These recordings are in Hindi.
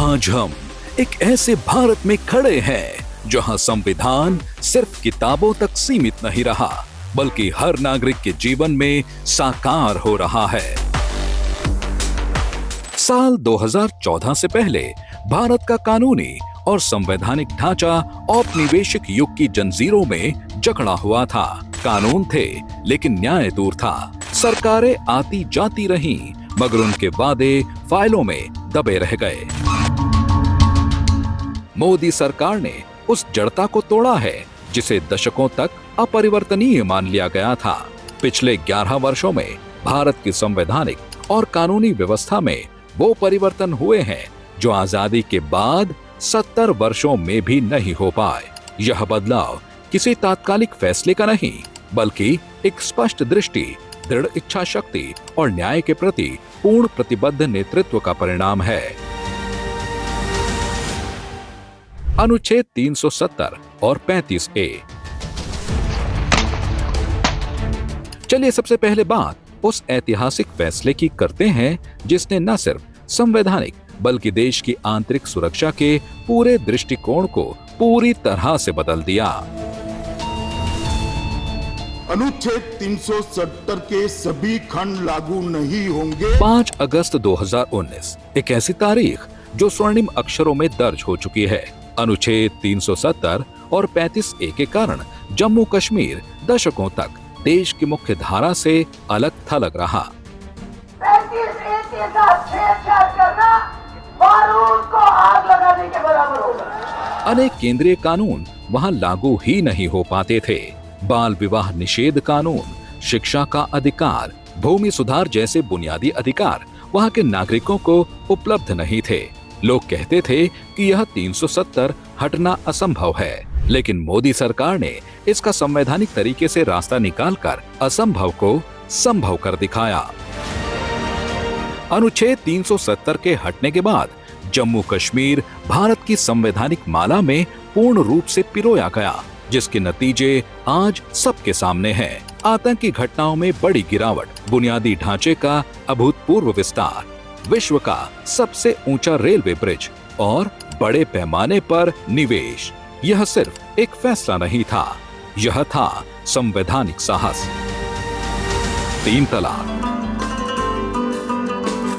आज हम एक ऐसे भारत में खड़े हैं जहां संविधान सिर्फ किताबों तक सीमित नहीं रहा, बल्कि हर नागरिक के जीवन में साकार हो रहा है। साल 2014 से पहले भारत का कानूनी और संवैधानिक ढांचा औपनिवेशिक युग की जंजीरों में जकड़ा हुआ था। कानून थे लेकिन न्याय दूर था। सरकारें आती जाती रहीं, मगर उनके वादे फाइलों में दबे रह गए। मोदी सरकार ने उस जड़ता को तोड़ा है जिसे दशकों तक अपरिवर्तनीय मान लिया गया था। पिछले 11 वर्षों में भारत की संवैधानिक और कानूनी व्यवस्था में वो परिवर्तन हुए हैं जो आजादी के बाद 70 वर्षों में भी नहीं हो पाए। यह बदलाव किसी तात्कालिक फैसले का नहीं, बल्कि एक स्पष्ट दृष्टि, दृढ़ इच्छा शक्ति और न्याय के प्रति पूर्ण प्रतिबद्ध नेतृत्व का परिणाम है। अनुच्छेद 370 और 35A। चलिए सबसे पहले बात उस ऐतिहासिक फैसले की करते हैं जिसने न सिर्फ संवैधानिक बल्कि देश की आंतरिक सुरक्षा के पूरे दृष्टिकोण को पूरी तरह से बदल दिया। अनुच्छेद 370 के सभी खंड लागू नहीं होंगे। 5 अगस्त 2019 एक ऐसी तारीख जो स्वर्णिम अक्षरों में दर्ज हो चुकी है। अनुच्छेद 370 और 35A के कारण जम्मू कश्मीर दशकों तक देश की मुख्य धारा से अलग थलग रहा। 35A के साथ छेड़छाड़ करना बारूद को आग लगाने के बराबर होगा। अनेक केंद्रीय कानून वहां लागू ही नहीं हो पाते थे। बाल विवाह निषेध कानून, शिक्षा का अधिकार, भूमि सुधार जैसे बुनियादी अधिकार वहां के नागरिकों को उपलब्ध नहीं थे। लोग कहते थे कि यह 370 हटना असंभव है, लेकिन मोदी सरकार ने इसका संवैधानिक तरीके से रास्ता निकालकर असंभव को संभव कर दिखाया। अनुच्छेद 370 के हटने के बाद जम्मू कश्मीर भारत की संवैधानिक माला में पूर्ण रूप से पिरोया गया, जिसके नतीजे आज सबके सामने हैं। आतंकी घटनाओं में बड़ी गिरावट, बुनियादी ढांचे का अभूतपूर्व विस्तार, विश्व का सबसे ऊंचा रेलवे ब्रिज और बड़े पैमाने पर निवेश। यह सिर्फ एक फैसला नहीं था, यह था संवैधानिक साहस। 3 तलाक।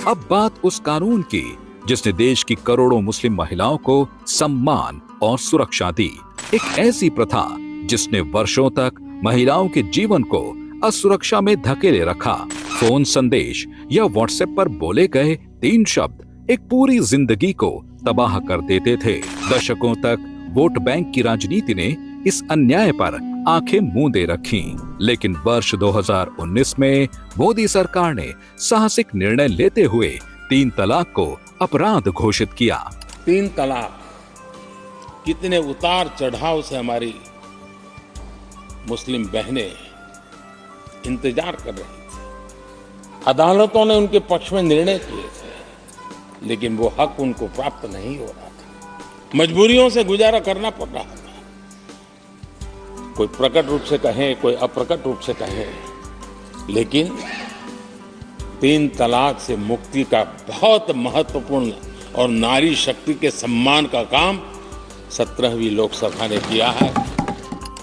अब बात उस कानून की जिसने देश की करोड़ों मुस्लिम महिलाओं को सम्मान और सुरक्षा दी। एक ऐसी प्रथा जिसने वर्षों तक महिलाओं के जीवन को असुरक्षा में धकेले रखा। फोन संदेश या व्हाट्सएप पर बोले गए 3 शब्द एक पूरी जिंदगी को तबाह कर देते थे। दशकों तक वोट बैंक की राजनीति ने इस अन्याय पर आंखें मूंदे रखीं, लेकिन वर्ष 2019 में मोदी सरकार ने साहसिक निर्णय लेते हुए 3 तलाक को अपराध घोषित किया। 3 तलाक कितने उतार चढ़ाव से हमारी मुस्लिम बहनें इंतजार कर रही थी। अदालतों ने उनके पक्ष में निर्णय किए थे, लेकिन वो हक उनको प्राप्त नहीं हो रहा था। मजबूरियों से गुजारा करना पड़ रहा था। कोई प्रकट रूप से कहे, कोई अप्रकट रूप से कहे, लेकिन 3 तलाक से मुक्ति का बहुत महत्वपूर्ण और नारी शक्ति के सम्मान का काम 17वीं लोकसभा ने किया है।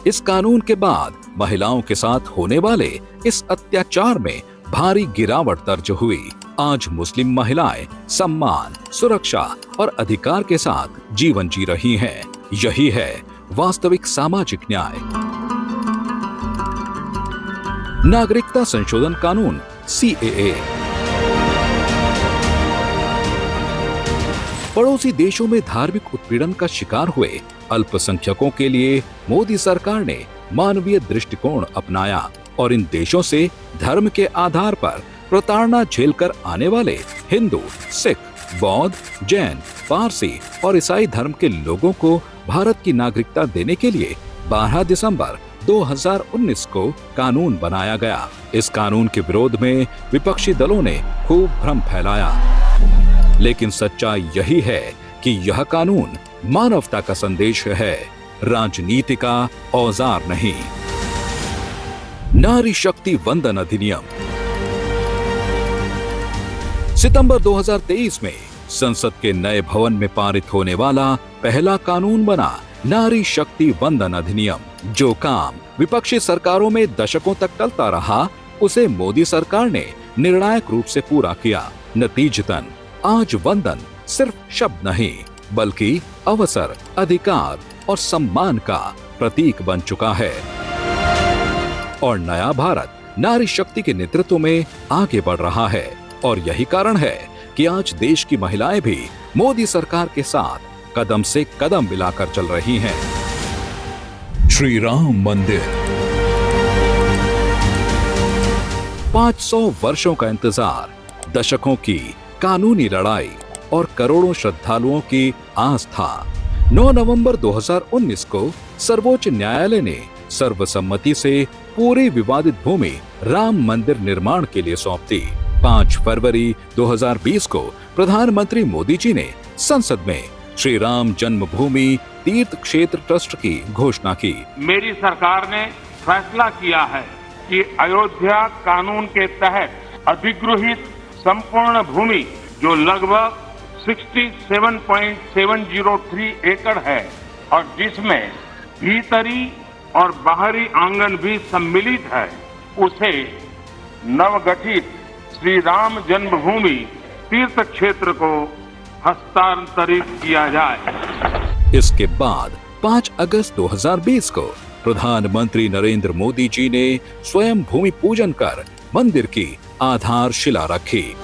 इस कानून के बाद महिलाओं के साथ होने वाले इस अत्याचार में भारी गिरावट दर्ज हुई। आज मुस्लिम महिलाएं सम्मान, सुरक्षा और अधिकार के साथ जीवन जी रही हैं। यही है वास्तविक सामाजिक न्याय। नागरिकता संशोधन कानून CAA। पड़ोसी देशों में धार्मिक उत्पीड़न का शिकार हुए अल्पसंख्यकों के लिए मोदी सरकार ने मानवीय दृष्टिकोण अपनाया और इन देशों से धर्म के आधार पर प्रताड़ना झेलकर आने वाले हिंदू, सिख, बौद्ध, जैन, पारसी और ईसाई धर्म के लोगों को भारत की नागरिकता देने के लिए 12 दिसंबर 2019 को कानून बनाया गया। इस कानून के विरोध में विपक्षी दलों ने खूब भ्रम फैलाया, लेकिन सच्चाई यही है कि यह कानून मानवता का संदेश है, राजनीति का औजार नहीं। नारी शक्ति वंदन अधिनियम। सितंबर 2023 में संसद के नए भवन में पारित होने वाला पहला कानून बना नारी शक्ति वंदन अधिनियम। जो काम विपक्षी सरकारों में दशकों तक टलता रहा, उसे मोदी सरकार ने निर्णायक रूप से पूरा किया। नतीजतन आज वंदन सिर्फ शब्द नहीं, बल्कि अवसर, अधिकार और सम्मान का प्रतीक बन चुका है। और नया भारत नारी शक्ति के नेतृत्व में आगे बढ़ रहा है। और यही कारण है कि आज देश की महिलाएं भी मोदी सरकार के साथ कदम से कदम मिलाकर चल रही हैं। श्री राम मंदिर 500 वर्षों का इंतजार, दशकों की कानूनी लड़ाई और करोड़ों श्रद्धालुओं की आस्था। 9 नवंबर 2019 को सर्वोच्च न्यायालय ने सर्वसम्मति से पूरी विवादित भूमि राम मंदिर निर्माण के लिए सौंप दी। 5 फरवरी 2020 को प्रधानमंत्री मोदी जी ने संसद में श्री राम जन्मभूमि तीर्थ क्षेत्र ट्रस्ट की घोषणा की। मेरी सरकार ने फैसला किया है कि अयोध्या कानून के तहत अधिगृहित संपूर्ण भूमि जो लगभग 67.703 एकड़ है और जिसमें भीतरी और बाहरी आंगन भी सम्मिलित है, उसे नवगठित श्री राम जन्मभूमि तीर्थ क्षेत्र को हस्तांतरित किया जाए। इसके बाद 5 अगस्त 2020 को प्रधानमंत्री नरेंद्र मोदी जी ने स्वयं भूमि पूजन कर मंदिर की आधारशिला रखी।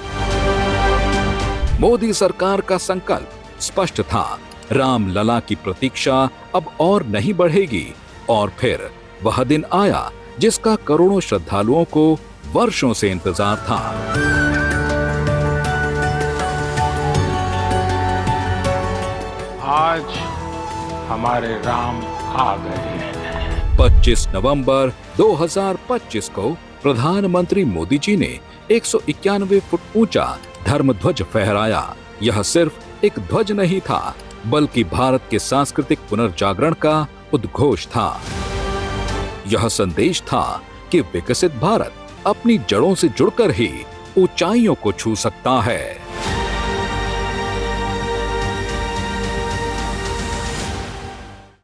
मोदी सरकार का संकल्प स्पष्ट था, राम लला की प्रतीक्षा अब और नहीं बढ़ेगी। और फिर वह दिन आया जिसका करोड़ों श्रद्धालुओं को वर्षों से इंतजार था। आज हमारे राम आ गए हैं। 25 नवंबर 2025 को प्रधानमंत्री मोदी जी ने 191 फुट ऊंचा धर्मध्वज फहराया। यह सिर्फ एक ध्वज नहीं था, बल्कि भारत के सांस्कृतिक पुनर्जागरण का उद्घोष था। यह संदेश था कि विकसित भारत अपनी जड़ों से जुड़कर ही ऊंचाइयों को छू सकता है।